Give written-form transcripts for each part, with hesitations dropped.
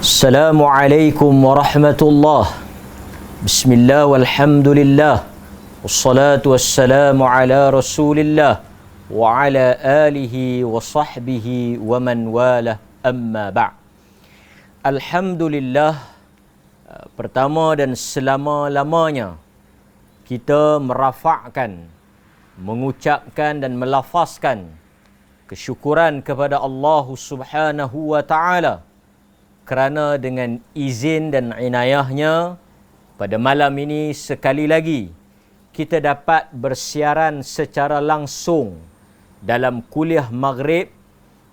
Assalamualaikum warahmatullahi. Bismillah walhamdulillah. Wassalatu wassalamu ala Rasulillah wa ala alihi wa sahbihi wa man walah, amma ba'. Alhamdulillah, pertama dan selama-lamanya kita merafakkan, mengucapkan dan melafazkan kesyukuran kepada Allah Subhanahu wa taala kerana dengan izin dan inayahnya pada malam ini sekali lagi kita dapat bersiaran secara langsung dalam kuliah maghrib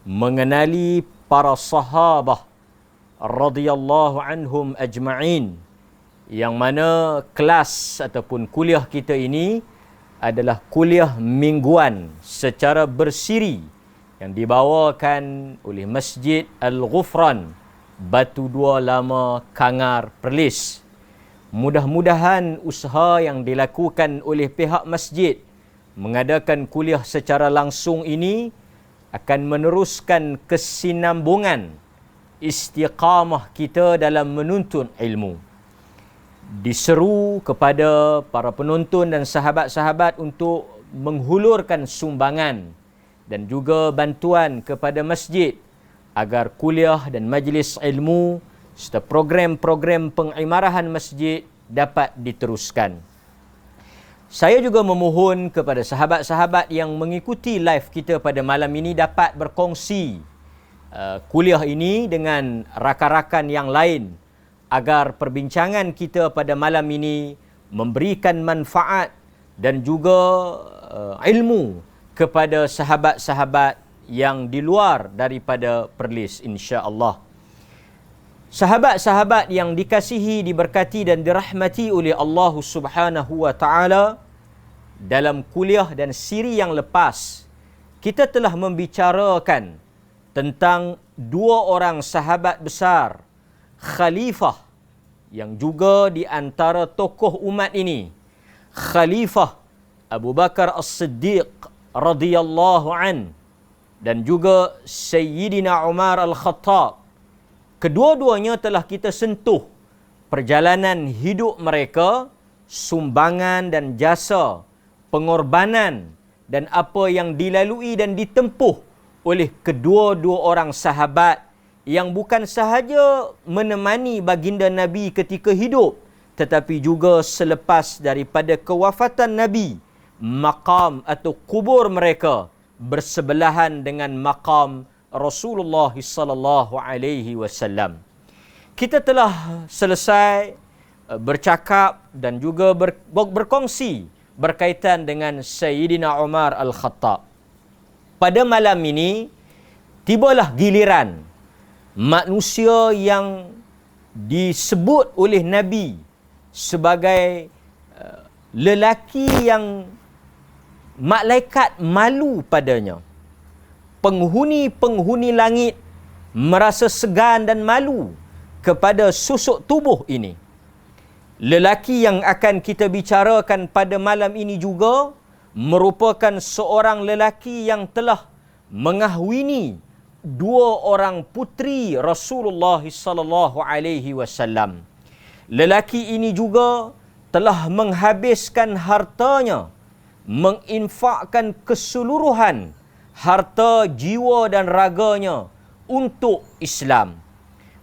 mengenali para sahabah radhiyallahu anhum ajma'in, yang mana kelas ataupun kuliah kita ini adalah kuliah mingguan secara bersiri yang dibawakan oleh Masjid Al-Ghufran, Batu Dua Lama, Kangar, Perlis. Mudah-mudahan usaha yang dilakukan oleh pihak masjid mengadakan kuliah secara langsung ini akan meneruskan kesinambungan istiqamah kita dalam menuntut ilmu. Diseru kepada para penonton dan sahabat-sahabat untuk menghulurkan sumbangan dan juga bantuan kepada masjid agar kuliah dan majlis ilmu serta program-program pengimarahan masjid dapat diteruskan. Saya juga memohon kepada sahabat-sahabat yang mengikuti live kita pada malam ini dapat berkongsi kuliah ini dengan rakan-rakan yang lain agar perbincangan kita pada malam ini memberikan manfaat dan juga ilmu kepada sahabat-sahabat yang di luar daripada Perlis, insya-Allah. Sahabat-sahabat yang dikasihi, diberkati dan dirahmati oleh Allah Subhanahu wa taala, dalam kuliah dan siri yang lepas kita telah membicarakan tentang dua orang sahabat besar, khalifah yang juga di antara tokoh umat ini, Khalifah Abu Bakar As-Siddiq radhiyallahu an dan juga Sayyidina Umar Al-Khattab. Kedua-duanya telah kita sentuh perjalanan hidup mereka, sumbangan dan jasa, pengorbanan dan apa yang dilalui dan ditempuh oleh kedua-dua orang sahabat yang bukan sahaja menemani baginda Nabi ketika hidup, tetapi juga selepas daripada kewafatan Nabi, maqam atau kubur mereka bersebelahan dengan makam Rasulullah sallallahu alaihi wasallam. Kita telah selesai bercakap dan juga berkongsi berkaitan dengan Sayyidina Umar Al-Khattab. Pada malam ini tibalah giliran manusia yang disebut oleh Nabi sebagai lelaki yang malaikat malu padanya. Penghuni-penghuni langit merasa segan dan malu kepada susuk tubuh ini. Lelaki yang akan kita bicarakan pada malam ini juga merupakan seorang lelaki yang telah mengahwini dua orang puteri Rasulullah sallallahu alaihi wasallam. Lelaki ini juga telah menghabiskan hartanya, menginfakkan keseluruhan harta, jiwa dan raganya untuk Islam.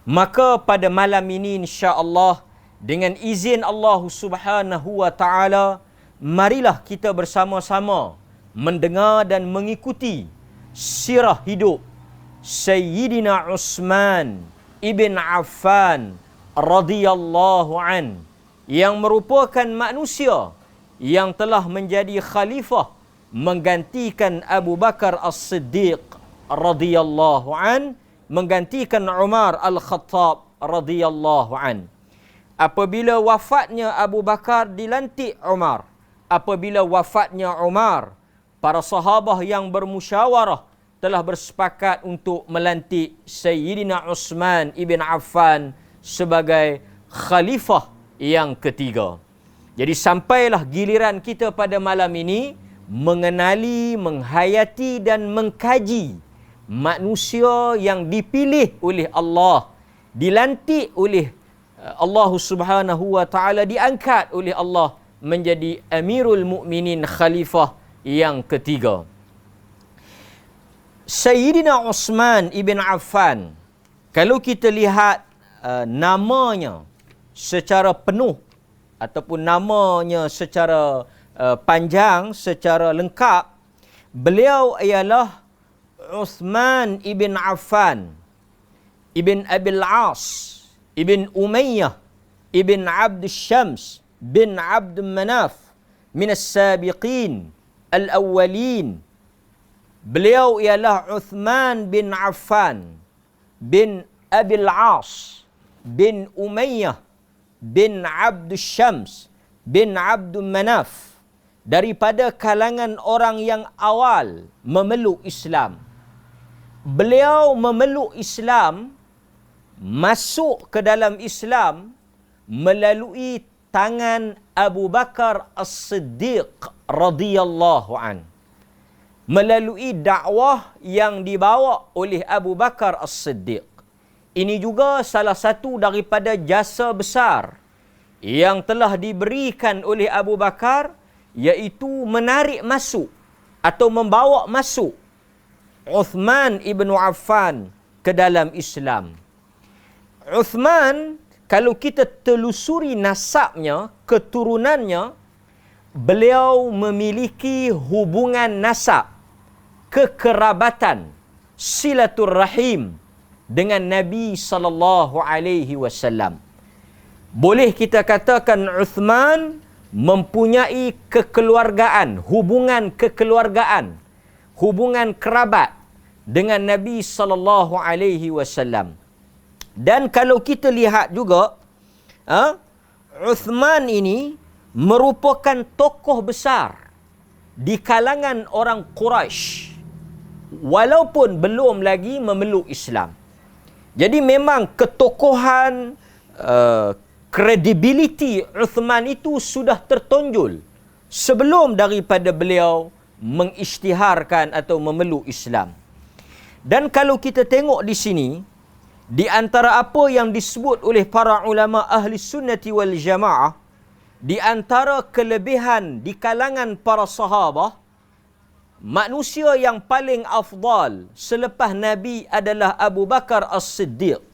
Maka pada malam ini insya-Allah dengan izin Allah Subhanahu wa taala, marilah kita bersama-sama mendengar dan mengikuti sirah hidup Sayyidina Utsman ibn Affan radhiyallahu an, yang merupakan manusia yang telah menjadi khalifah menggantikan Abu Bakar As-Siddiq radhiyallahu an, menggantikan Umar Al-Khattab radhiyallahu an. Apabila wafatnya Abu Bakar, dilantik Umar. Apabila wafatnya Umar, para sahabah yang bermusyawarah telah bersepakat untuk melantik Sayyidina Utsman ibn Affan sebagai khalifah yang ketiga. Jadi sampailah giliran kita pada malam ini mengenali, menghayati dan mengkaji manusia yang dipilih oleh Allah, dilantik oleh Allah Subhanahu wa taala, diangkat oleh Allah menjadi Amirul Mukminin, khalifah yang ketiga. Sayyidina Uthman ibn Affan, kalau kita lihat namanya secara penuh ataupun namanya secara panjang, secara lengkap, beliau ialah Uthman ibn Affan ibn Abil As ibn Umayyah ibn Abd Syams bin Abd Manaf min as-sabiqin al-awwalin. Beliau ialah Uthman bin Affan bin Abil As bin Umayyah bin Abd Syams bin Abd Manaf, daripada kalangan orang yang awal memeluk Islam. Beliau memeluk Islam, masuk ke dalam Islam melalui tangan Abu Bakar As-Siddiq radhiyallahu an. Melalui dakwah yang dibawa oleh Abu Bakar As-Siddiq. Ini juga salah satu daripada jasa besar yang telah diberikan oleh Abu Bakar, iaitu menarik masuk atau membawa masuk Uthman ibn Affan ke dalam Islam. Uthman, kalau kita telusuri nasabnya, keturunannya, beliau memiliki hubungan nasab, kekerabatan, silaturrahim dengan Nabi sallallahu alaihi wasallam. Boleh kita katakan Uthman mempunyai kekeluargaan, hubungan kekeluargaan, hubungan kerabat dengan Nabi sallallahu alaihi wasallam. Dan kalau kita lihat juga, Uthman ini merupakan tokoh besar di kalangan orang Quraisy, walaupun belum lagi memeluk Islam. Jadi memang ketokohan, kredibiliti Uthman itu sudah tertonjol sebelum daripada beliau mengisytiharkan atau memeluk Islam. Dan kalau kita tengok di sini, di antara apa yang disebut oleh para ulama ahli sunnati wal jamaah, di antara kelebihan di kalangan para sahabah, manusia yang paling afdal selepas Nabi adalah Abu Bakar As-Siddiq.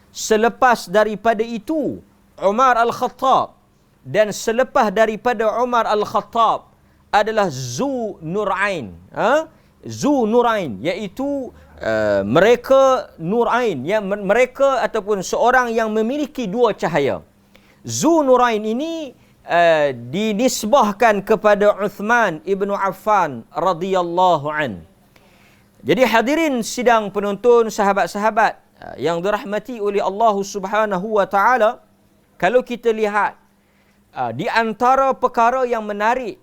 Selepas daripada itu Umar Al-Khattab, dan selepas daripada Umar Al-Khattab adalah Zu Nurain. Zu Nurain, iaitu mereka Nurain, ya, mereka ataupun seorang yang memiliki dua cahaya. Zu Nurain ini dinisbahkan kepada Uthman ibn Affan radhiyallahu an. Jadi hadirin sidang penonton, sahabat-sahabat yang dirahmati oleh Allah Subhanahu wa taala, kalau kita lihat di antara perkara yang menarik,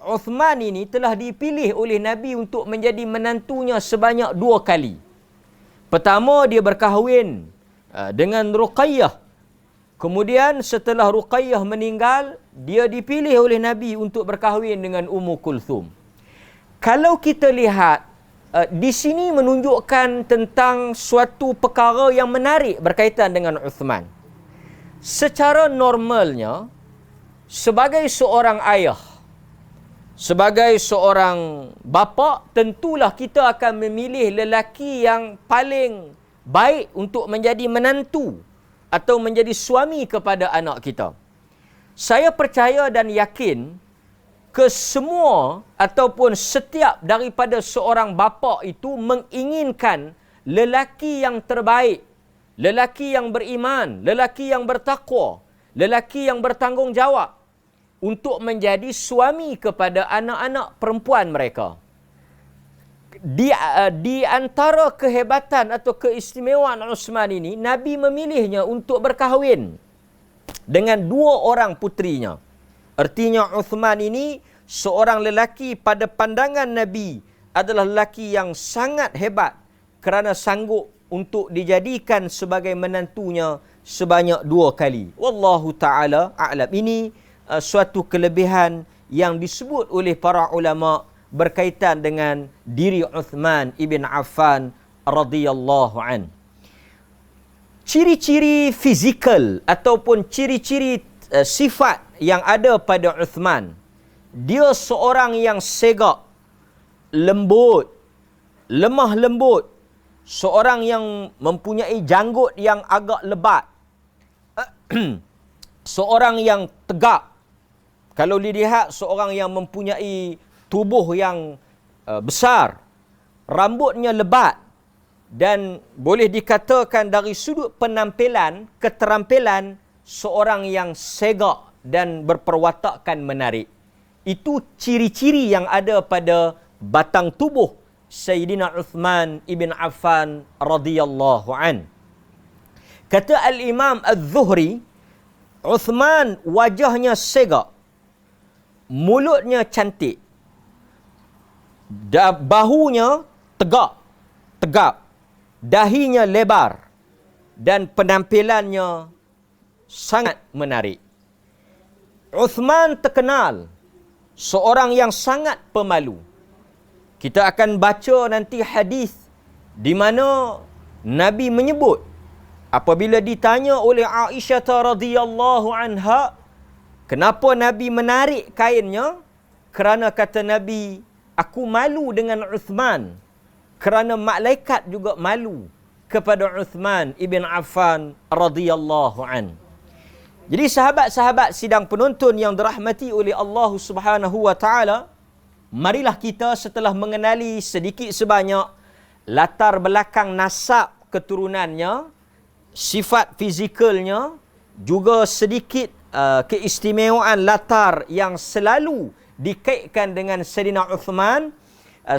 Uthman ini telah dipilih oleh Nabi untuk menjadi menantunya sebanyak 2 kali. Pertama, dia berkahwin dengan Ruqayyah. Kemudian setelah Ruqayyah meninggal, dia dipilih oleh Nabi untuk berkahwin dengan Ummu Kulthum. Kalau kita lihat, di sini menunjukkan tentang suatu perkara yang menarik berkaitan dengan Uthman. Secara normalnya, sebagai seorang ayah, sebagai seorang bapa, tentulah kita akan memilih lelaki yang paling baik untuk menjadi menantu atau menjadi suami kepada anak kita. Saya percaya dan yakin kesemua ataupun setiap daripada seorang bapa itu menginginkan lelaki yang terbaik, lelaki yang beriman, lelaki yang bertakwa, lelaki yang bertanggungjawab untuk menjadi suami kepada anak-anak perempuan mereka. Di antara kehebatan atau keistimewaan Uthman ini, Nabi memilihnya untuk berkahwin dengan 2 orang putrinya. Artinya Uthman ini seorang lelaki pada pandangan Nabi adalah lelaki yang sangat hebat kerana sanggup untuk dijadikan sebagai menantunya sebanyak 2 kali. Wallahu ta'ala a'lam. Ini suatu kelebihan yang disebut oleh para ulama berkaitan dengan diri Uthman ibn Affan radhiyallahu an. ciri-ciri fizikal ataupun ciri-ciri sifat yang ada pada Uthman. Dia seorang yang segak, lembut, lemah lembut, seorang yang mempunyai janggut yang agak lebat, seorang yang tegak. Kalau dilihat seorang yang mempunyai tubuh yang besar, rambutnya lebat, dan boleh dikatakan dari sudut penampilan, keterampilan, seorang yang segak dan berperwatakan menarik. Itu ciri-ciri yang ada pada batang tubuh Sayyidina Uthman ibn Affan radhiyallahu an. Kata Al-Imam Az-Zuhri, Uthman wajahnya segak, mulutnya cantik, bahunya tegap, dahinya lebar, dan penampilannya sangat menarik. Uthman terkenal seorang yang sangat pemalu. Kita akan baca nanti hadis di mana Nabi menyebut apabila ditanya oleh Aisyah radhiyallahu anha, kenapa Nabi menarik kainnya? Kerana kata Nabi, aku malu dengan Uthman. Kerana malaikat juga malu kepada Uthman ibn Affan radhiyallahu an. Jadi sahabat-sahabat sidang penonton yang dirahmati oleh Allah Subhanahu wa taala, marilah kita setelah mengenali sedikit sebanyak latar belakang nasab keturunannya, sifat fizikalnya, juga sedikit keistimewaan latar yang selalu dikaitkan dengan Sayyidina Uthman.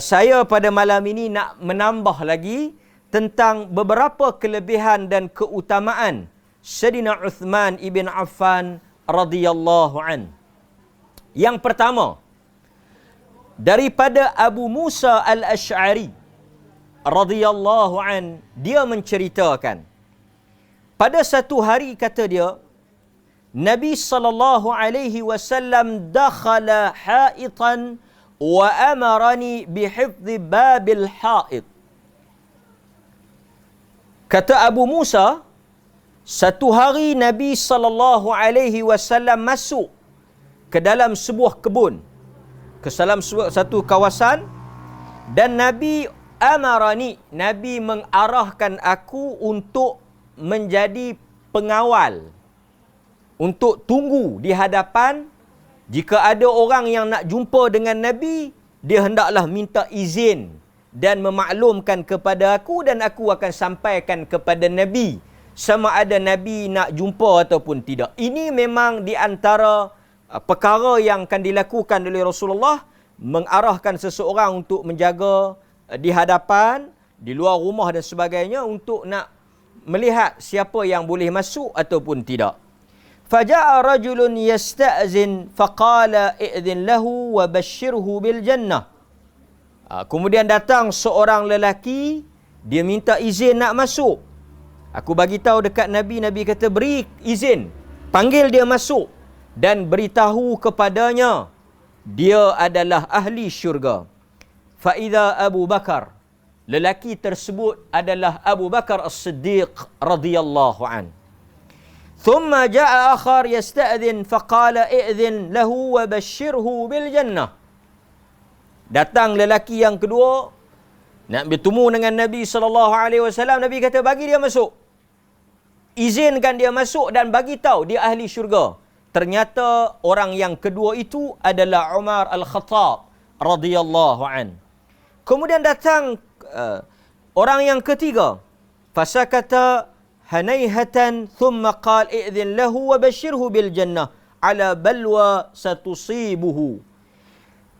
Saya pada malam ini nak menambah lagi tentang beberapa kelebihan dan keutamaan Sayyidina Uthman ibn Affan radhiyallahu an. Yang pertama, daripada Abu Musa al-Ash'ari radhiyallahu an, dia menceritakan, pada satu hari kata dia, Nabi sallallahu alaihi wasallam dakhala haitan wa amarani bihifdhi babil hait. Kata Abu Musa, satu hari Nabi sallallahu alaihi wasallam masuk ke dalam sebuah kebun, ke dalam satu kawasan, dan Nabi amarani, Nabi mengarahkan aku untuk menjadi pengawal, untuk tunggu di hadapan. Jika ada orang yang nak jumpa dengan Nabi, dia hendaklah minta izin dan memaklumkan kepada aku, dan aku akan sampaikan kepada Nabi sama ada Nabi nak jumpa ataupun tidak. Ini memang di antara perkara yang akan dilakukan oleh Rasulullah, mengarahkan seseorang untuk menjaga di hadapan, di luar rumah dan sebagainya, untuk nak melihat siapa yang boleh masuk ataupun tidak. Faja'a rajulun yasta'zin faqala i'dhin lahu wa bashirhu bil jannah. Kemudian datang seorang lelaki, dia minta izin nak masuk. Aku bagi tahu dekat Nabi, Nabi kata beri izin, panggil dia masuk dan beritahu kepadanya dia adalah ahli syurga. Fa idza Abu Bakar, lelaki tersebut adalah Abu Bakar As-Siddiq radhiyallahu an. Thumma ja'a akhar yasta'dhin faqala i'dhin lahu wa bashirhu bil jannah. Datang lelaki yang kedua nak bertemu dengan Nabi SAW. Nabi kata bagi dia masuk, izinkan dia masuk dan bagi tahu dia ahli syurga. Ternyata orang yang kedua itu adalah Umar Al-Khattab radhiyallahu an. Kemudian datang orang yang ketiga, fasakata hanaihatan thumma qala i'dhin lahu wa bashirhu bil jannah ala balwa satusibuhu.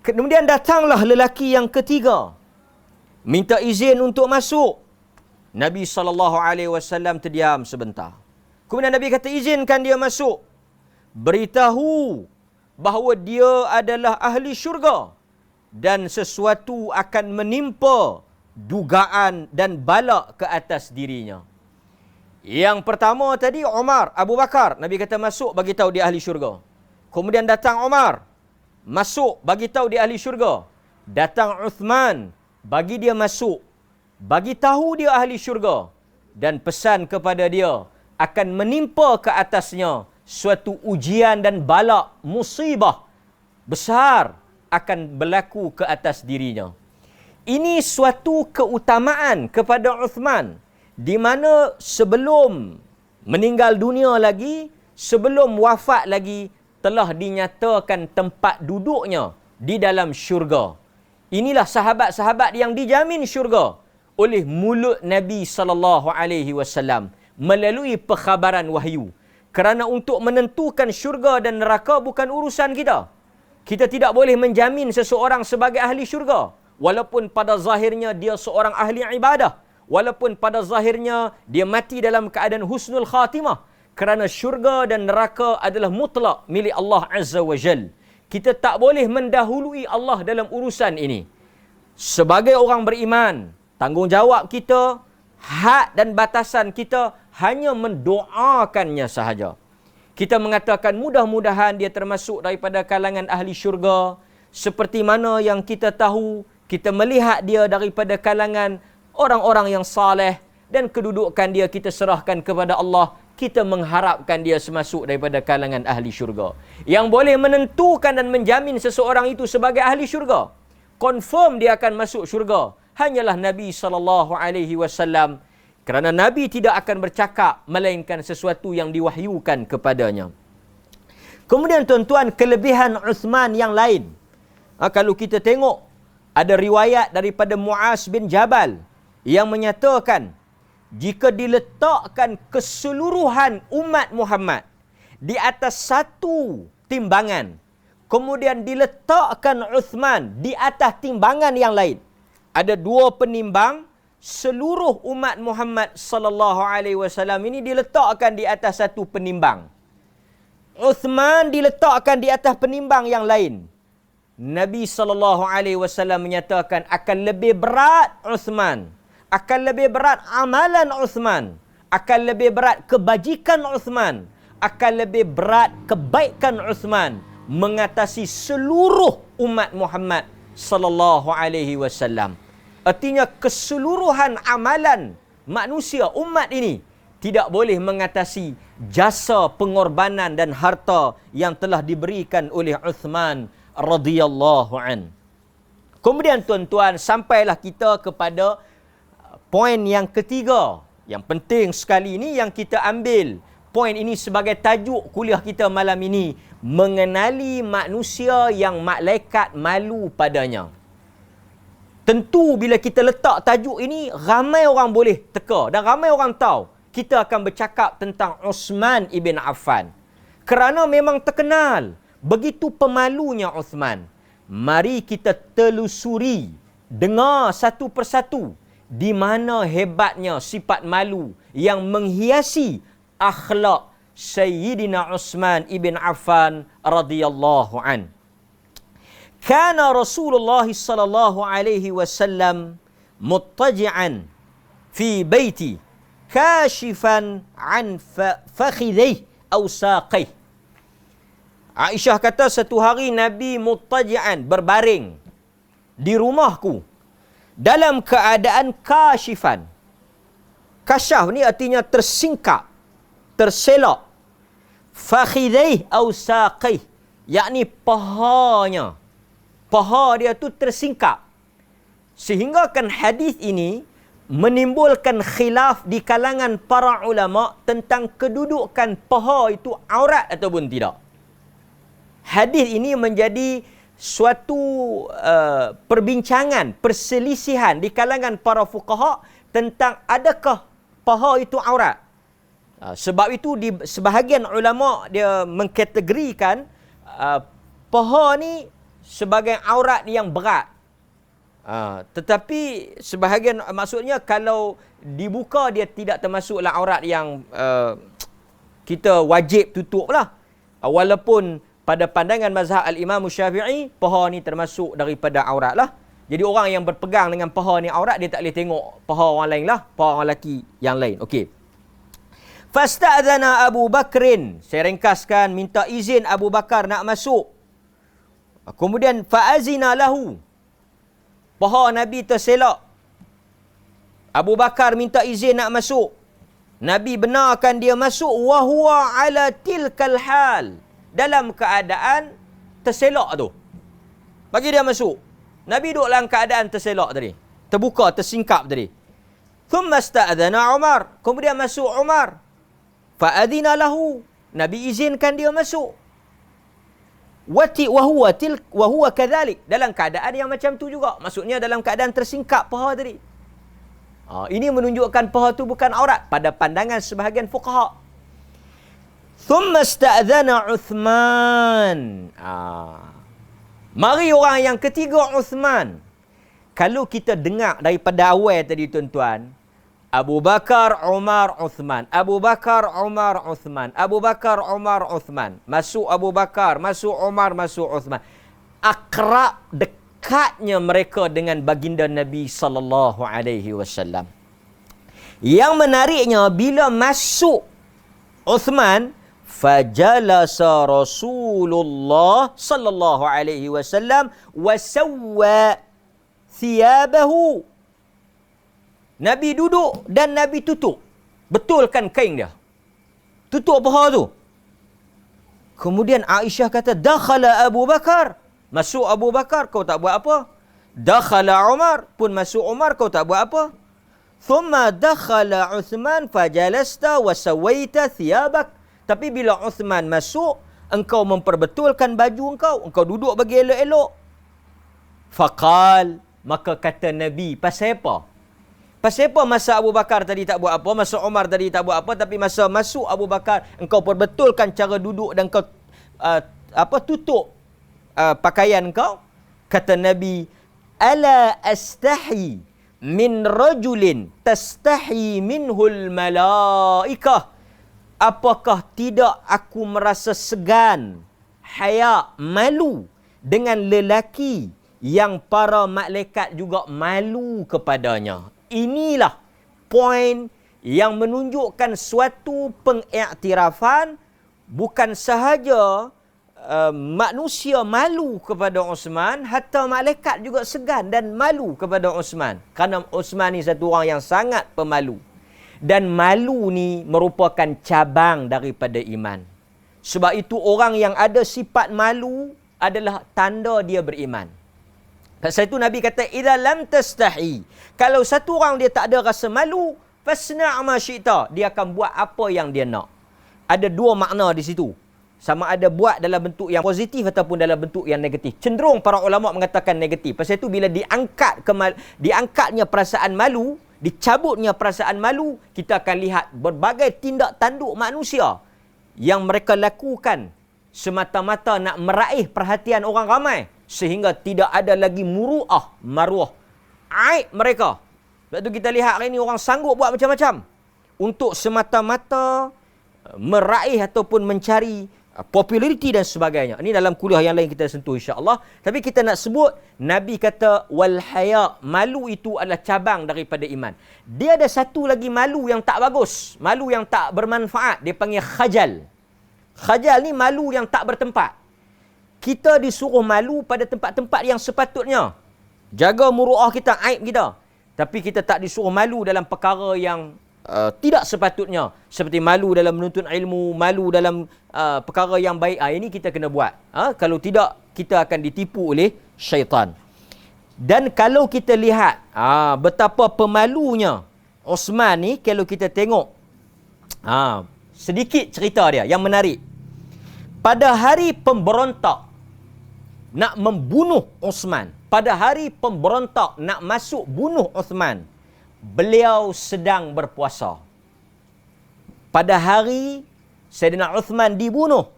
Kemudian datanglah lelaki yang ketiga, minta izin untuk masuk. Nabi SAW terdiam sebentar. Kemudian Nabi kata izinkan dia masuk, beritahu bahawa dia adalah ahli syurga dan sesuatu akan menimpa dugaan dan bala ke atas dirinya. Yang pertama tadi Umar, Abu Bakar, Nabi kata masuk, bagi tahu dia ahli syurga. Kemudian datang Umar, masuk, bagi tahu dia ahli syurga. Datang Uthman, bagi dia masuk, bagi tahu dia ahli syurga. dan pesan kepada dia akan menimpa ke atasnya suatu ujian dan bala, musibah besar akan berlaku ke atas dirinya. Ini suatu keutamaan kepada Uthman, di mana sebelum meninggal dunia lagi, sebelum wafat lagi, telah dinyatakan tempat duduknya di dalam syurga. Inilah sahabat-sahabat yang dijamin syurga oleh mulut Nabi SAW melalui perkhabaran wahyu. Kerana untuk menentukan syurga dan neraka bukan urusan kita. Kita tidak boleh menjamin seseorang sebagai ahli syurga, walaupun pada zahirnya dia seorang ahli ibadah, walaupun pada zahirnya dia mati dalam keadaan husnul khatimah. Kerana syurga dan neraka adalah mutlak milik Allah Azza wa Jal. Kita tak boleh mendahului Allah dalam urusan ini. Sebagai orang beriman, tanggungjawab kita, hak dan batasan kita hanya mendoakannya sahaja. Kita mengatakan mudah-mudahan dia termasuk daripada kalangan ahli syurga. Seperti mana yang kita tahu, kita melihat dia daripada kalangan orang-orang yang saleh, dan kedudukan dia kita serahkan kepada Allah. Kita mengharapkan dia semasuk daripada kalangan ahli syurga. Yang boleh menentukan dan menjamin seseorang itu sebagai ahli syurga, confirm dia akan masuk syurga, hanyalah Nabi SAW. Kerana Nabi tidak akan bercakap melainkan sesuatu yang diwahyukan kepadanya. Kemudian tuan-tuan, kelebihan Uthman yang lain. Kalau kita tengok, ada riwayat daripada Muaz bin Jabal yang menyatakan, jika diletakkan keseluruhan umat Muhammad di atas satu timbangan, kemudian diletakkan Uthman di atas timbangan yang lain, ada dua penimbang, seluruh umat Muhammad sallallahu alaihi wasallam ini diletakkan di atas satu penimbang. Uthman diletakkan di atas penimbang yang lain. Nabi sallallahu alaihi wasallam menyatakan akan lebih berat Uthman, akan lebih berat amalan Uthman, akan lebih berat kebajikan Uthman, akan lebih berat kebaikan Uthman mengatasi seluruh umat Muhammad sallallahu alaihi wasallam. Artinya keseluruhan amalan manusia umat ini tidak boleh mengatasi jasa pengorbanan dan harta yang telah diberikan oleh Uthman radhiyallahu an. Kemudian tuan-tuan, sampailah kita kepada poin yang ketiga, yang penting sekali ini, yang kita ambil poin ini sebagai tajuk kuliah kita malam ini, mengenali manusia yang malaikat malu padanya. Tentu bila kita letak tajuk ini, ramai orang boleh teka dan ramai orang tahu kita akan bercakap tentang Uthman ibn Affan. Kerana memang terkenal begitu pemalunya Uthman. Mari kita telusuri, dengar satu persatu di mana hebatnya sifat malu yang menghiasi akhlak Sayyidina Uthman ibn Affan radhiyallahu an. Kana Rasulullah sallallahu alaihi wasallam muttaji'an fi baiti kashifan an fakhidhihi aw saqih. Aisyah kata satu hari Nabi muttaji'an, berbaring di rumahku dalam keadaan kashifan. Kasyaf ni artinya tersingkap, terselak. Fakhidhihi aw saqih, yakni pahanya, paha dia tu tersingkap. Sehingga kan hadis ini menimbulkan khilaf di kalangan para ulama tentang kedudukan paha itu aurat ataupun tidak. Hadis ini menjadi suatu perbincangan, perselisihan di kalangan para fuqaha tentang adakah paha itu aurat. Sebab itu di sebahagian ulama dia mengkategorikan paha ni sebagai aurat yang berat. Tetapi sebahagian maksudnya kalau dibuka dia tidak termasuklah aurat yang kita wajib tutup lah. Walaupun pada pandangan mazhab al-Imam Syafi'i, paha ni termasuk daripada aurat lah. Jadi orang yang berpegang dengan paha ni aurat, dia tak boleh tengok paha orang lain lah, paha orang lelaki yang lain. Okey. Fasta'dzana Abu Bakrin, saya ringkaskan, minta izin Abu Bakar nak masuk. Kemudian fa'azina lahu, paha Nabi terselak. Abu Bakar minta izin nak masuk. Nabi benarkan dia masuk wa huwa ala tilkal hal, dalam keadaan terselak tu. Bagi dia masuk. Nabi duduk dalam keadaan terselak tadi. Terbuka, tersingkap tadi. Thumma sta'adhana Umar. Kemudian masuk Umar. Fa'adhina lahu. Nabi izinkan dia masuk. Wa huwa kadhalik. Dalam keadaan yang macam tu juga. Maksudnya dalam keadaan tersingkap paha tadi. Ini menunjukkan paha tu bukan aurat pada pandangan sebahagian fuqaha. Thumma sta'adhana Uthman. Mari orang yang ketiga, Uthman. Kalau kita dengar daripada awal tadi tuan-tuan, Abu Bakar, Umar, Uthman. Abu Bakar, Umar, Uthman. Abu Bakar, Umar, Uthman. Masuk Abu Bakar, masuk Umar, masuk Uthman. Akrab, dekatnya mereka dengan baginda Nabi sallallahu alaihi wasallam. Yang menariknya bila masuk Uthman, fajalasa Rasulullah sallallahu alaihi wasallam wa sawwa thiyabahu. Nabi duduk dan Nabi tutup. Betulkan kain dia. Tutup paha tu. Kemudian Aisyah kata, dakhala Abu Bakar. Masuk Abu Bakar, kau tak buat apa? Dakhala Umar, pun masuk Umar, kau tak buat apa? Thumma dakhala Uthman fajalasta wa sawaita thiyabak. Tapi bila Uthman masuk, engkau memperbetulkan baju engkau duduk bagi elok-elok. Faqal, maka kata Nabi, pasal apa? Pasal apa masa Abu Bakar tadi tak buat apa, masa Umar tadi tak buat apa, tapi masa masuk Abu Bakar engkau perbetulkan cara duduk dan kau tutup pakaian kau? Kata Nabi, ala astahi min rajulin tastahi minhul malaikah. Apakah tidak aku merasa segan, haya, malu dengan lelaki yang para malaikat juga malu kepadanya. Inilah poin yang menunjukkan suatu pengiktirafan, bukan sahaja manusia malu kepada Uthman, hatta malaikat juga segan dan malu kepada Uthman. Kerana Uthman ni satu orang yang sangat pemalu. Dan malu ni merupakan cabang daripada iman. Sebab itu orang yang ada sifat malu adalah tanda dia beriman. Pasal itu Nabi kata, idza lam tastahi. Kalau satu orang dia tak ada rasa malu, fasna' ma syi'ta. Dia akan buat apa yang dia nak. Ada dua makna di situ. Sama ada buat dalam bentuk yang positif ataupun dalam bentuk yang negatif. Cenderung para ulama mengatakan negatif. Pasal itu bila diangkatnya perasaan malu, dicabutnya perasaan malu, kita akan lihat berbagai tindak tanduk manusia yang mereka lakukan semata-mata nak meraih perhatian orang ramai, sehingga tidak ada lagi muru'ah, maruah, aib mereka. Sebab tu kita lihat hari ini orang sanggup buat macam-macam untuk semata-mata meraih ataupun mencari populariti dan sebagainya. Ini dalam kuliah yang lain kita sentuh insya-Allah. Tapi kita nak sebut, Nabi kata wal haya, malu itu adalah cabang daripada iman. Dia ada satu lagi malu yang tak bagus, malu yang tak bermanfaat, dia panggil khajal. Khajal ni malu yang tak bertempat. Kita disuruh malu pada tempat-tempat yang sepatutnya. Jaga muruah kita, aib kita. Tapi kita tak disuruh malu dalam perkara yang tidak sepatutnya. Seperti malu dalam menuntut ilmu, malu dalam perkara yang baik. Ini kita kena buat. Kalau tidak, kita akan ditipu oleh syaitan. Dan kalau kita lihat betapa pemalunya Uthman ni, kalau kita tengok sedikit cerita dia yang menarik. Pada hari pemberontak nak membunuh Uthman, pada hari pemberontak nak masuk bunuh Uthman, beliau sedang berpuasa. Pada hari Sayyidina Uthman dibunuh,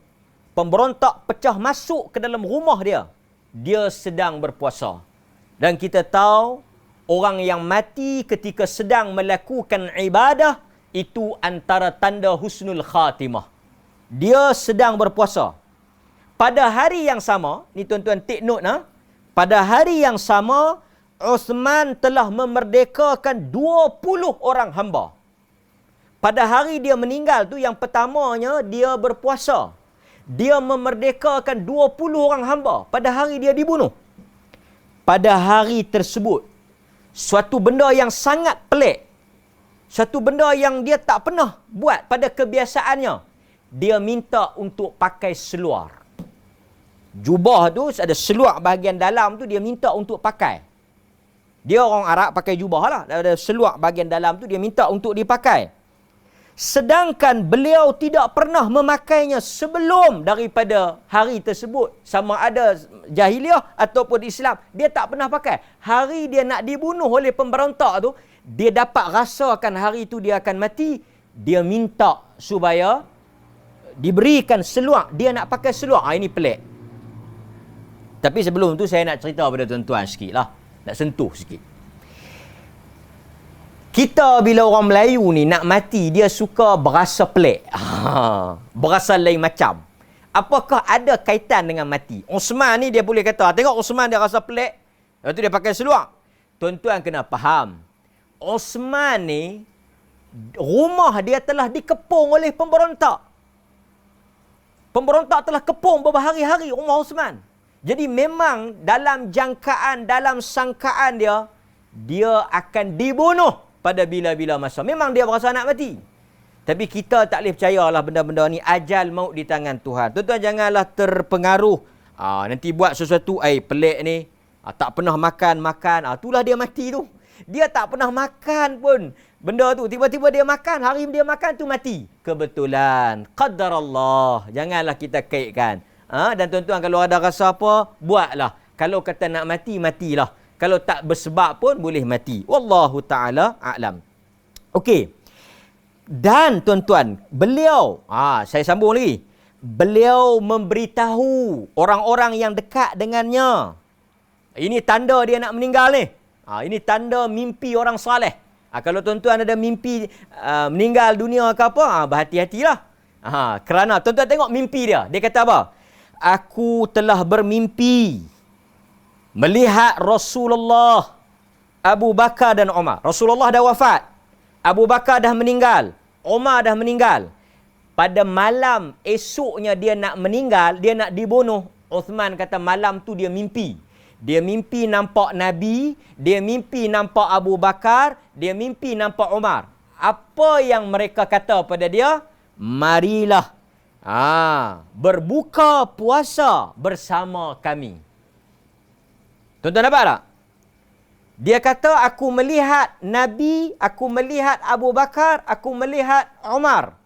pemberontak pecah masuk ke dalam rumah dia, dia sedang berpuasa. Dan kita tahu, orang yang mati ketika sedang melakukan ibadah, itu antara tanda husnul khatimah. Dia sedang berpuasa. Pada hari yang sama, ni tuan-tuan take note, pada hari yang sama, Uthman telah memerdekakan 20 orang hamba. Pada hari dia meninggal tu, yang pertamanya dia berpuasa. Dia memerdekakan 20 orang hamba pada hari dia dibunuh. Pada hari tersebut, suatu benda yang sangat pelik satu benda yang dia tak pernah buat pada kebiasaannya. Dia minta untuk pakai seluar. Jubah tu ada seluar bahagian dalam tu dia minta untuk pakai. Dia orang Arab pakai jubah lah. Ada seluar bahagian dalam tu dia minta untuk dipakai. Sedangkan beliau tidak pernah memakainya sebelum daripada hari tersebut. Sama ada jahiliah ataupun Islam. Dia tak pernah pakai. Hari dia nak dibunuh oleh pemberontak tu, dia dapat rasakan hari itu dia akan mati. Dia minta supaya diberikan seluar. Dia nak pakai seluar. Ini pelik. Tapi sebelum tu saya nak cerita pada tuan-tuan sikit lah. Nak sentuh sikit. Kita bila orang Melayu ni nak mati, dia suka berasa pelik. Berasa lain macam. Apakah ada kaitan dengan mati? Osman ni dia boleh kata, tengok Osman dia rasa pelik. Lepas tu dia pakai seluar. Tuan-tuan kena faham. Osman ni, rumah dia telah dikepung oleh pemberontak. Pemberontak telah kepung berhari-hari rumah Osman. Jadi memang dalam jangkaan, dalam sangkaan dia, dia akan dibunuh pada bila-bila masa. Memang dia berasa nak mati. Tapi kita tak boleh percayalah benda-benda ni. Ajal maut di tangan Tuhan. Tuan-tuan janganlah terpengaruh. Nanti buat sesuatu, pelik ni. Tak pernah makan. Itulah dia mati tu. Dia tak pernah makan pun. Benda tu. Tiba-tiba dia makan. Hari dia makan tu mati. Kebetulan. Qadar Allah. Janganlah kita kaitkan. Dan tuan-tuan kalau ada rasa apa, buatlah. Kalau kata nak mati, matilah. Kalau tak bersebab pun boleh mati. Wallahu ta'ala a'lam. Okey. Dan tuan-tuan, beliau, saya sambung lagi. Beliau memberitahu orang-orang yang dekat dengannya. Ini tanda dia nak meninggal ni. Ini tanda mimpi orang saleh. Kalau tuan-tuan ada mimpi meninggal dunia ke apa, berhati-hatilah. Kerana tuan-tuan tengok mimpi dia. Dia kata apa? Aku telah bermimpi melihat Rasulullah, Abu Bakar dan Umar. Rasulullah dah wafat. Abu Bakar dah meninggal. Umar dah meninggal. Pada malam esoknya dia nak meninggal, dia nak dibunuh. Uthman kata malam tu dia mimpi. Dia mimpi nampak Nabi, dia mimpi nampak Abu Bakar, dia mimpi nampak Umar. Apa yang mereka kata pada dia? Marilah berbuka puasa bersama kami. Tuan-tuan nampak tak? Dia kata, aku melihat Nabi, aku melihat Abu Bakar, aku melihat Umar.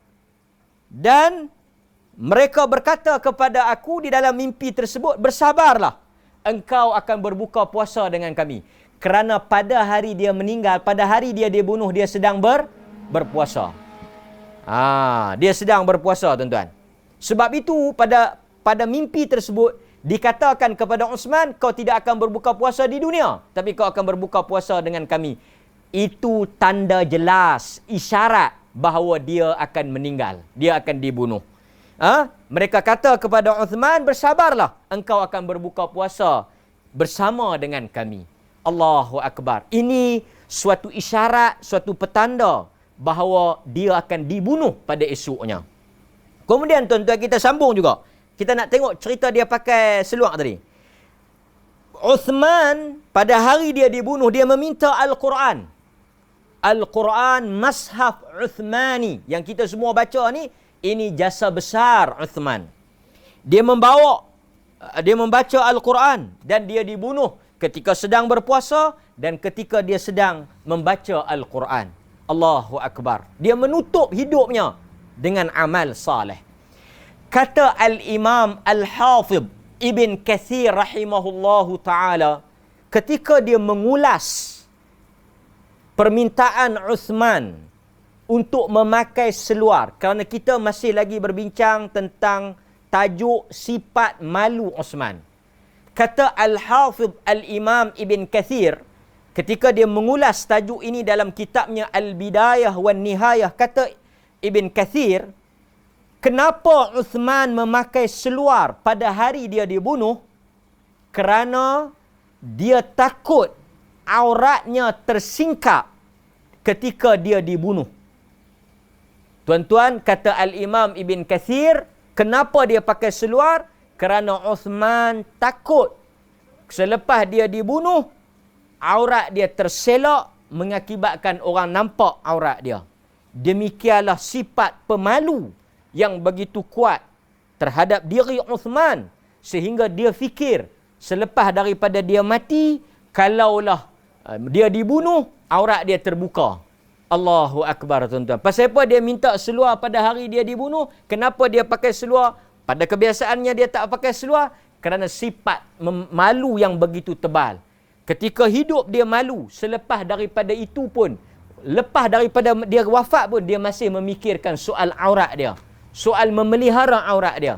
Dan mereka berkata kepada aku di dalam mimpi tersebut, bersabarlah. Engkau akan berbuka puasa dengan kami. Kerana pada hari dia meninggal, pada hari dia dibunuh, dia sedang berpuasa. Dia sedang berpuasa, tuan-tuan. Sebab itu, pada mimpi tersebut, dikatakan kepada Uthman, kau tidak akan berbuka puasa di dunia, tapi kau akan berbuka puasa dengan kami. Itu tanda jelas, isyarat bahawa dia akan meninggal. Dia akan dibunuh. Mereka kata kepada Uthman, bersabarlah, engkau akan berbuka puasa bersama dengan kami. Allahu Akbar. Ini suatu isyarat, suatu petanda bahawa dia akan dibunuh pada esoknya. Kemudian tuan-tuan kita sambung juga. Kita nak tengok cerita dia pakai seluar tadi. Uthman, pada hari dia dibunuh, dia meminta Al-Quran. Al-Quran Mashaf Uthmani. Yang kita semua baca ni, ini jasa besar Uthman. Dia membaca Al-Quran dan dia dibunuh ketika sedang berpuasa dan ketika dia sedang membaca Al-Quran. Allahu Akbar. Dia menutup hidupnya dengan amal saleh. Kata Al-Imam Al-Hafidh Ibn Kathir rahimahullahu ta'ala, ketika dia mengulas permintaan Uthman untuk memakai seluar, kerana kita masih lagi berbincang tentang tajuk sifat malu Uthman. Kata Al-Hafidh Al-Imam Ibn Kathir, ketika dia mengulas tajuk ini dalam kitabnya Al-Bidayah wan Nihayah, kata Ibn Kathir, kenapa Uthman memakai seluar pada hari dia dibunuh? Kerana dia takut auratnya tersingkap ketika dia dibunuh. Tuan-tuan, kata Al-Imam Ibn Kathir, kenapa dia pakai seluar? Kerana Uthman takut selepas dia dibunuh, aurat dia terselak mengakibatkan orang nampak aurat dia. Demikianlah sifat pemalu yang begitu kuat terhadap diri Uthman sehingga dia fikir selepas daripada dia mati, kalaulah dia dibunuh, aurat dia terbuka. Allahu Akbar, tuan-tuan. Pasal apa dia minta seluar pada hari dia dibunuh? Kenapa dia pakai seluar? Pada kebiasaannya dia tak pakai seluar kerana sifat malu yang begitu tebal. Ketika hidup dia malu, selepas daripada itu pun, lepas daripada dia wafat pun, dia masih memikirkan soal aurat dia. Soal memelihara aurat dia.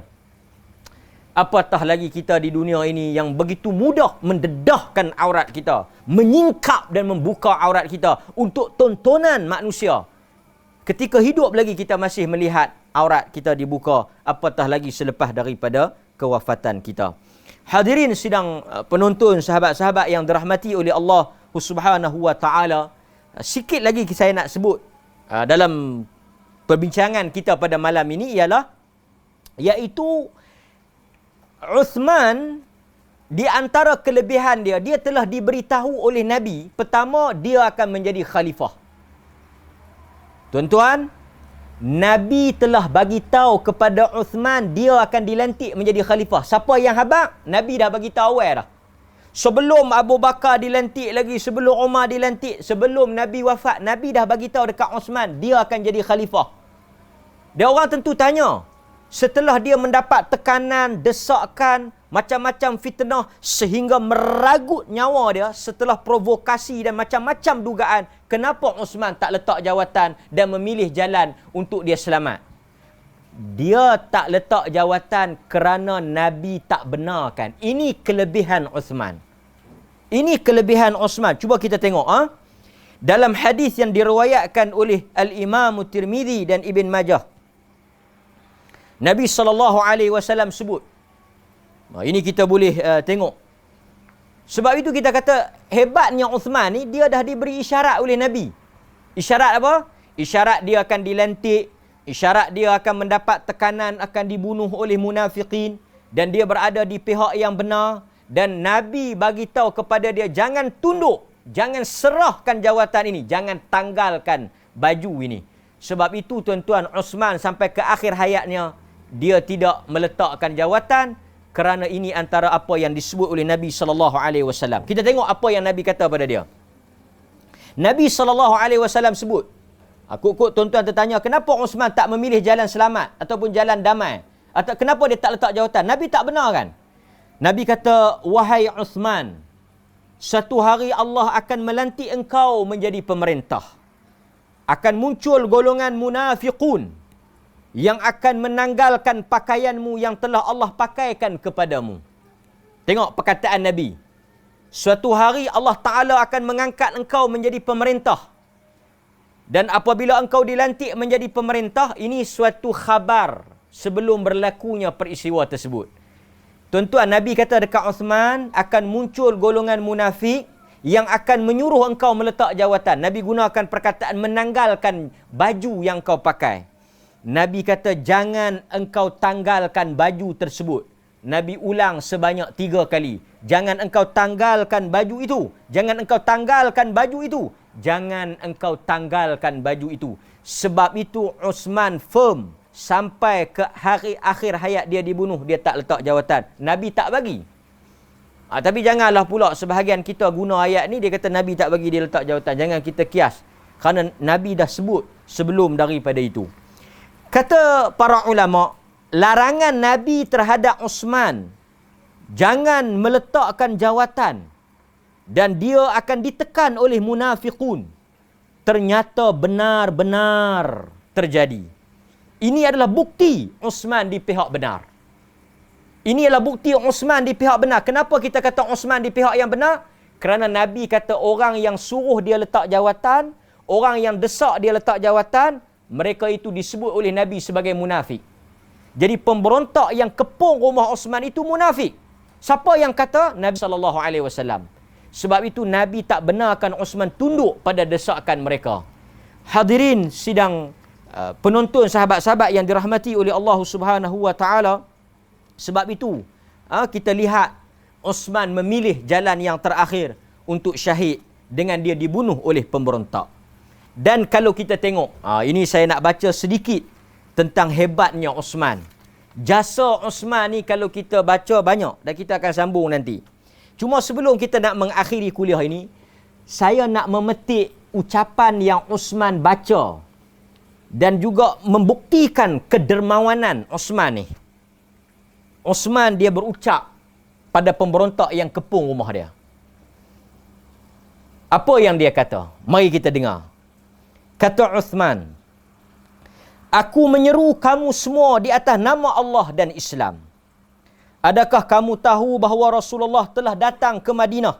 Apatah lagi kita di dunia ini yang begitu mudah mendedahkan aurat kita, menyingkap dan membuka aurat kita untuk tontonan manusia. Ketika hidup lagi kita masih melihat aurat kita dibuka, apatah lagi selepas daripada kewafatan kita. Hadirin sidang penonton, sahabat-sahabat yang dirahmati oleh Allah Subhanahu wa taala, sikit lagi saya nak sebut dalam perbincangan kita pada malam ini ialah iaitu Uthman, di antara kelebihan dia, dia telah diberitahu oleh Nabi, pertama dia akan menjadi khalifah. Tuan-tuan, Nabi telah bagi tahu kepada Uthman dia akan dilantik menjadi khalifah. Siapa yang habaq? Nabi dah bagi tahu dah. Sebelum Abu Bakar dilantik lagi, sebelum Umar dilantik, sebelum Nabi wafat, Nabi dah bagi tahu dekat Uthman dia akan jadi khalifah. Dia orang tentu tanya, setelah dia mendapat tekanan, desakan, macam-macam fitnah sehingga meragut nyawa dia, setelah provokasi dan macam-macam dugaan, kenapa Uthman tak letak jawatan dan memilih jalan untuk dia selamat? Dia tak letak jawatan kerana Nabi tak benarkan. Ini kelebihan Uthman. Ini kelebihan Uthman. Cuba kita tengok. Dalam hadis yang diriwayatkan oleh Al-Imam Tirmizi dan Ibn Majah, Nabi SAW sebut. Ini kita boleh tengok. Sebab itu kita kata hebatnya Uthman ni, dia dah diberi isyarat oleh Nabi. Isyarat apa? Isyarat dia akan dilantik, isyarat dia akan mendapat tekanan, akan dibunuh oleh munafikin, dan dia berada di pihak yang benar. Dan Nabi bagi tahu kepada dia, jangan tunduk, jangan serahkan jawatan ini, jangan tanggalkan baju ini. Sebab itu tuan-tuan, Uthman sampai ke akhir hayatnya, dia tidak meletakkan jawatan kerana ini antara apa yang disebut oleh Nabi SAW. Kita tengok apa yang Nabi kata pada dia. Nabi SAW sebut, kok tuan-tuan tertanya, kenapa Uthman tak memilih jalan selamat ataupun jalan damai? Atau kenapa dia tak letak jawatan? Nabi tak benar kan? Nabi kata, wahai Uthman, satu hari Allah akan melantik engkau menjadi pemerintah. Akan muncul golongan munafiqun yang akan menanggalkan pakaianmu yang telah Allah pakaikan kepadamu. Tengok perkataan Nabi. Suatu hari Allah Ta'ala akan mengangkat engkau menjadi pemerintah. Dan apabila engkau dilantik menjadi pemerintah, ini suatu khabar sebelum berlakunya peristiwa tersebut. Tuan-tuan, Nabi kata dekat Uthman, akan muncul golongan munafik yang akan menyuruh engkau meletak jawatan. Nabi gunakan perkataan menanggalkan baju yang kau pakai. Nabi kata, jangan engkau tanggalkan baju tersebut. Nabi ulang sebanyak 3 kali. Jangan engkau tanggalkan baju itu. Jangan engkau tanggalkan baju itu. Jangan engkau tanggalkan baju itu. Sebab itu Uthman firm sampai ke hari akhir hayat dia dibunuh, dia tak letak jawatan. Nabi tak bagi. Tapi janganlah pula sebahagian kita guna ayat ni, dia kata Nabi tak bagi dia letak jawatan. Jangan kita kias. Kerana Nabi dah sebut sebelum daripada itu. Kata para ulama, larangan Nabi terhadap Uthman, jangan meletakkan jawatan dan dia akan ditekan oleh munafiqun, ternyata benar-benar terjadi. Ini adalah bukti Uthman di pihak benar. Ini adalah bukti Uthman di pihak benar. Kenapa kita kata Uthman di pihak yang benar? Kerana Nabi kata orang yang suruh dia letak jawatan, orang yang desak dia letak jawatan, mereka itu disebut oleh Nabi sebagai munafik. Jadi pemberontak yang kepung rumah Uthman itu munafik. Siapa yang kata? Nabi SAW. Sebab itu Nabi tak benarkan Uthman tunduk pada desakan mereka. Hadirin sidang penonton, sahabat-sahabat yang dirahmati oleh Allah Subhanahu wa taala. Sebab itu kita lihat Uthman memilih jalan yang terakhir untuk syahid dengan dia dibunuh oleh pemberontak. Dan kalau kita tengok, ini saya nak baca sedikit tentang hebatnya Osman. Jasa Osman ni kalau kita baca banyak dan kita akan sambung nanti. Cuma sebelum kita nak mengakhiri kuliah ini, saya nak memetik ucapan yang Osman baca dan juga membuktikan kedermawanan Osman ni. Osman dia berucap pada pemberontak yang kepung rumah dia. Apa yang dia kata? Mari kita dengar. Kata Uthman, aku menyeru kamu semua di atas nama Allah dan Islam. Adakah kamu tahu bahawa Rasulullah telah datang ke Madinah?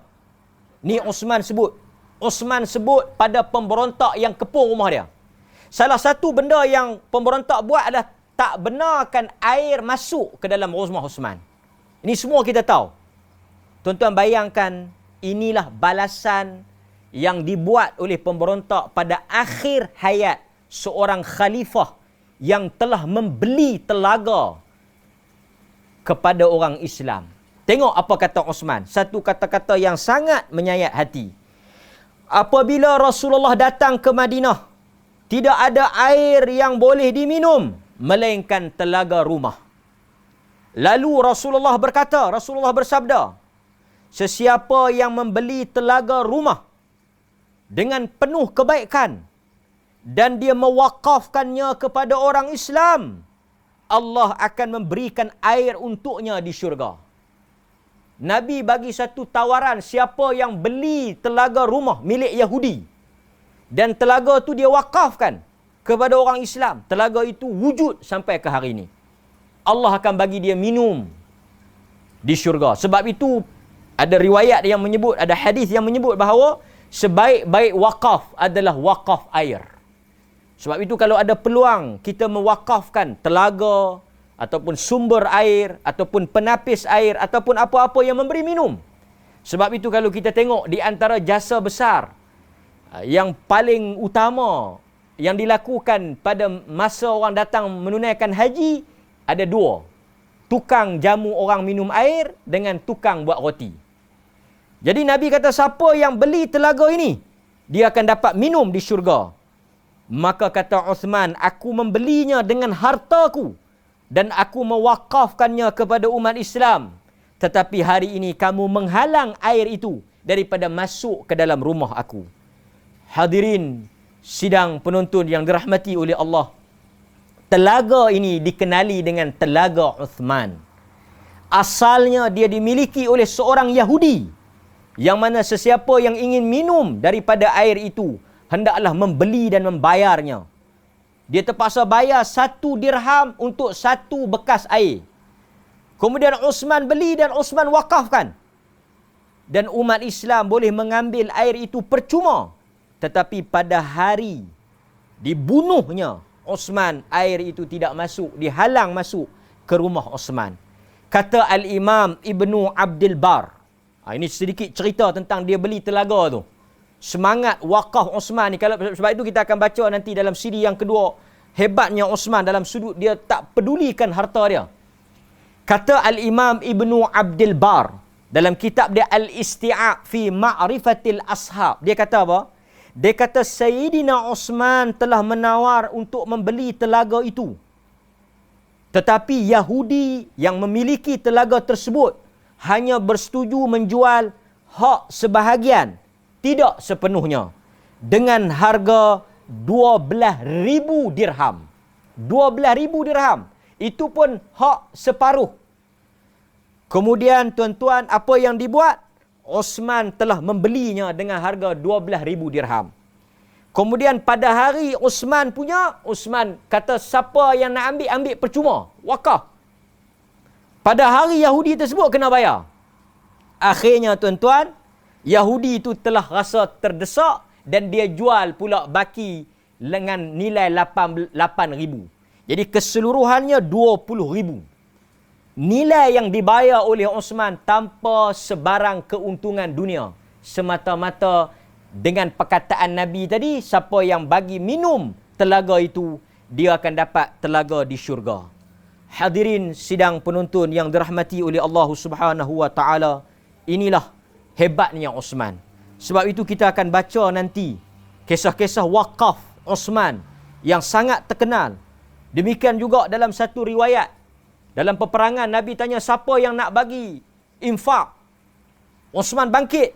Ni Uthman sebut. Uthman sebut pada pemberontak yang kepung rumah dia. Salah satu benda yang pemberontak buat adalah tak benarkan air masuk ke dalam rumah Uthman. Ini semua kita tahu. Tuan-tuan bayangkan, inilah balasan yang dibuat oleh pemberontak pada akhir hayat seorang khalifah yang telah membeli telaga kepada orang Islam. Tengok apa kata Uthman. Satu kata-kata yang sangat menyayat hati. Apabila Rasulullah datang ke Madinah, tidak ada air yang boleh diminum melainkan telaga rumah. Lalu Rasulullah bersabda, sesiapa yang membeli telaga rumah dengan penuh kebaikan dan dia mewakafkannya kepada orang Islam, Allah akan memberikan air untuknya di syurga. Nabi bagi satu tawaran, siapa yang beli telaga rumah milik Yahudi dan telaga tu dia wakafkan kepada orang Islam, telaga itu wujud sampai ke hari ini, Allah akan bagi dia minum di syurga. Sebab itu ada riwayat yang menyebut, ada hadis yang menyebut bahawa sebaik-baik wakaf adalah wakaf air. Sebab itu kalau ada peluang kita mewakafkan telaga ataupun sumber air ataupun penapis air ataupun apa-apa yang memberi minum. Sebab itu kalau kita tengok di antara jasa besar yang paling utama yang dilakukan pada masa orang datang menunaikan haji, ada dua. Tukang jamu orang minum air dengan tukang buat roti. Jadi Nabi kata, siapa yang beli telaga ini, dia akan dapat minum di syurga. Maka kata Uthman, aku membelinya dengan hartaku dan aku mewakafkannya kepada umat Islam. Tetapi hari ini kamu menghalang air itu daripada masuk ke dalam rumah aku. Hadirin sidang penonton yang dirahmati oleh Allah, telaga ini dikenali dengan Telaga Uthman. Asalnya dia dimiliki oleh seorang Yahudi, yang mana sesiapa yang ingin minum daripada air itu hendaklah membeli dan membayarnya. Dia terpaksa bayar 1 dirham untuk 1 bekas air. Kemudian Uthman beli dan Uthman wakafkan. Dan umat Islam boleh mengambil air itu percuma. Tetapi pada hari dibunuhnya Uthman, air itu tidak masuk, dihalang masuk ke rumah Uthman. Kata Al-Imam Ibnu Abdul Bar, ini sedikit cerita tentang dia beli telaga tu. Semangat wakaf Uthman ni. Sebab itu kita akan baca nanti dalam CD yang kedua, hebatnya Uthman dalam sudut dia tak pedulikan harta dia. Kata Al-Imam Ibnu Abdul Bar dalam kitab dia Al-Isti'ab fi Ma'rifatil Ashab, dia kata apa? Dia kata Sayyidina Uthman telah menawar untuk membeli telaga itu. Tetapi Yahudi yang memiliki telaga tersebut hanya bersetuju menjual hak sebahagian, tidak sepenuhnya, dengan harga 12,000 dirham. 12,000 dirham. Itu pun hak separuh. Kemudian tuan-tuan, apa yang dibuat? Uthman telah membelinya dengan harga 12,000 dirham. Kemudian pada hari Uthman punya, Uthman kata siapa yang nak ambil, ambil percuma, wakaf. Pada hari Yahudi tersebut kena bayar. Akhirnya tuan-tuan, Yahudi itu telah rasa terdesak dan dia jual pula baki dengan nilai 8,000. Jadi keseluruhannya 20,000. Nilai yang dibayar oleh Uthman tanpa sebarang keuntungan dunia. Semata-mata dengan perkataan Nabi tadi, siapa yang bagi minum telaga itu, dia akan dapat telaga di syurga. Hadirin sidang penonton yang dirahmati oleh Allah Subhanahu wa taala, inilah hebatnya Uthman. Sebab itu kita akan baca nanti kisah-kisah wakaf Osman yang sangat terkenal. Demikian juga dalam satu riwayat, dalam peperangan Nabi tanya siapa yang nak bagi infak. Osman bangkit.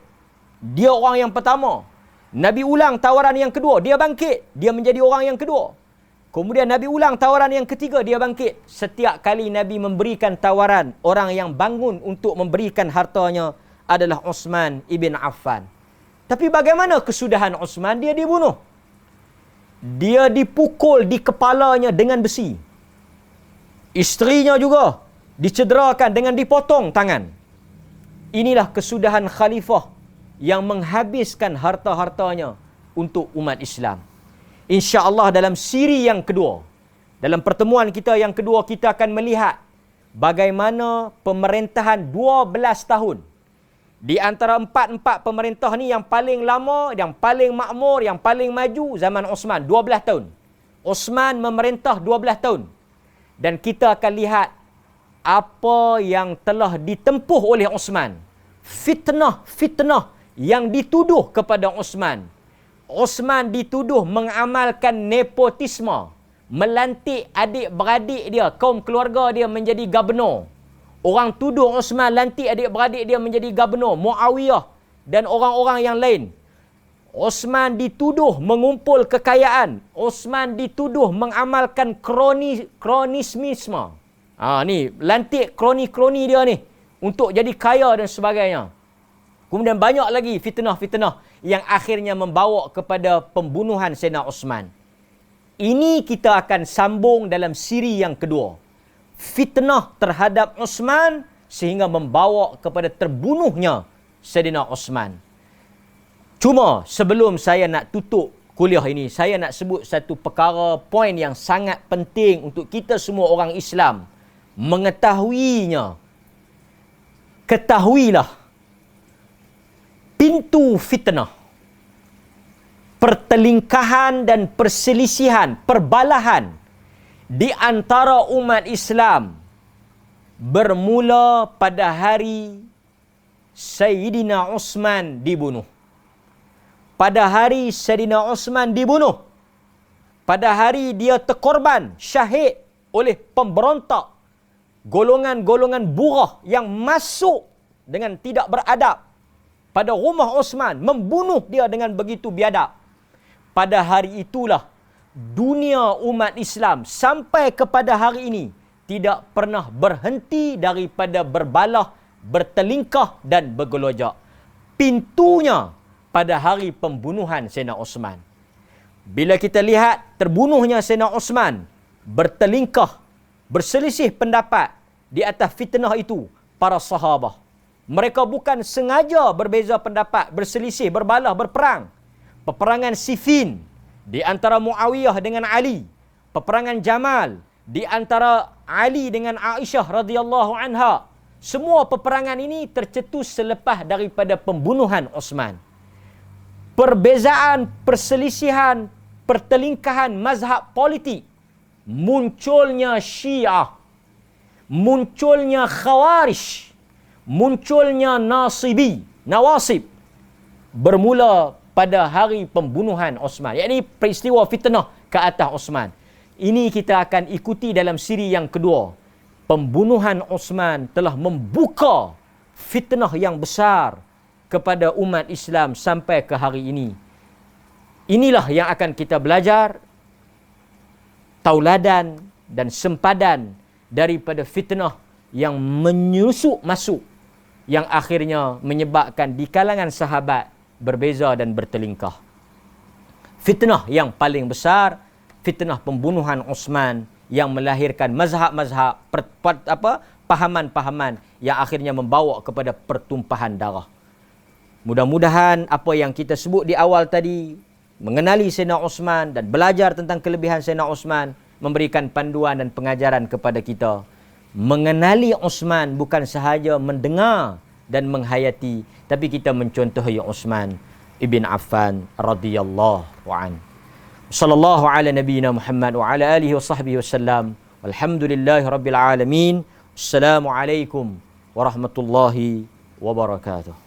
Dia orang yang pertama. Nabi ulang tawaran yang kedua, dia bangkit. Dia menjadi orang yang kedua. Kemudian Nabi ulang tawaran yang ketiga, dia bangkit. Setiap kali Nabi memberikan tawaran, orang yang bangun untuk memberikan hartanya adalah Osman ibn Affan. Tapi bagaimana kesudahan Osman? Dia dibunuh. Dia dipukul di kepalanya dengan besi. Isterinya juga dicederakan dengan dipotong tangan. Inilah kesudahan khalifah yang menghabiskan harta-hartanya untuk umat Islam. InsyaAllah dalam siri yang kedua, dalam pertemuan kita yang kedua, kita akan melihat bagaimana pemerintahan 12 tahun. Di antara empat pemerintah ni yang paling lama, yang paling makmur, yang paling maju zaman Osman, 12 tahun. Osman memerintah 12 tahun. Dan kita akan lihat apa yang telah ditempuh oleh Osman. Fitnah yang dituduh kepada Osman. Osman dituduh mengamalkan nepotisme, melantik adik-beradik dia, kaum keluarga dia menjadi gubernur. Orang tuduh Osman lantik adik-beradik dia menjadi gubernur, Muawiyah dan orang-orang yang lain. Osman dituduh mengumpul kekayaan. Osman dituduh mengamalkan kronismisme. Ni lantik kroni-kroni dia ni untuk jadi kaya dan sebagainya. Kemudian banyak lagi fitnah-fitnah yang akhirnya membawa kepada pembunuhan Sayyidina Osman. Ini kita akan sambung dalam siri yang kedua. Fitnah terhadap Osman sehingga membawa kepada terbunuhnya Sayyidina Osman. Cuma sebelum saya nak tutup kuliah ini, saya nak sebut satu perkara, poin yang sangat penting untuk kita semua orang Islam mengetahuinya. Ketahuilah pintu fitnah, pertelingkahan dan perselisihan, perbalahan di antara umat Islam bermula pada hari Sayyidina Osman dibunuh. Pada hari Sayyidina Osman dibunuh, pada hari dia terkorban, syahid oleh pemberontak, golongan-golongan burah yang masuk dengan tidak beradab pada rumah Osman, membunuh dia dengan begitu biadab. Pada hari itulah dunia umat Islam sampai kepada hari ini tidak pernah berhenti daripada berbalah, bertelingkah dan bergelojak. Pintunya pada hari pembunuhan Sayyidina Osman. Bila kita lihat terbunuhnya Sayyidina Osman, bertelingkah, berselisih pendapat di atas fitnah itu para sahabat. Mereka bukan sengaja berbeza pendapat, berselisih, berbalah, berperang. Peperangan Siffin di antara Muawiyah dengan Ali. Peperangan Jamal di antara Ali dengan Aisyah radhiyallahu anha. Semua peperangan ini tercetus selepas daripada pembunuhan Osman. Perbezaan, perselisihan, pertelingkahan mazhab politik. Munculnya Syiah. Munculnya Khawarij. Munculnya Nawasib. Bermula pada hari pembunuhan Osman. Yakni peristiwa fitnah ke atas Osman. Ini kita akan ikuti dalam siri yang kedua. Pembunuhan Osman telah membuka fitnah yang besar kepada umat Islam sampai ke hari ini. Inilah yang akan kita belajar, tauladan dan sempadan daripada fitnah yang menyusup masuk, yang akhirnya menyebabkan di kalangan sahabat berbeza dan bertelingkah. Fitnah yang paling besar, fitnah pembunuhan Osman yang melahirkan mazhab-mazhab, pahaman-pahaman yang akhirnya membawa kepada pertumpahan darah. Mudah-mudahan apa yang kita sebut di awal tadi, mengenali Sayyidina Osman dan belajar tentang kelebihan Sayyidina Osman, memberikan panduan dan pengajaran kepada kita. Mengenali Osman bukan sahaja mendengar dan menghayati, tapi kita mencontohi Osman ibn Affan radhiyallahu an. Sallallahu ala nabiyyina Muhammad wa ala alihi wa sahbihi wasallam. Walhamdulillahi rabbil alamin. Assalamualaikum warahmatullahi wabarakatuh.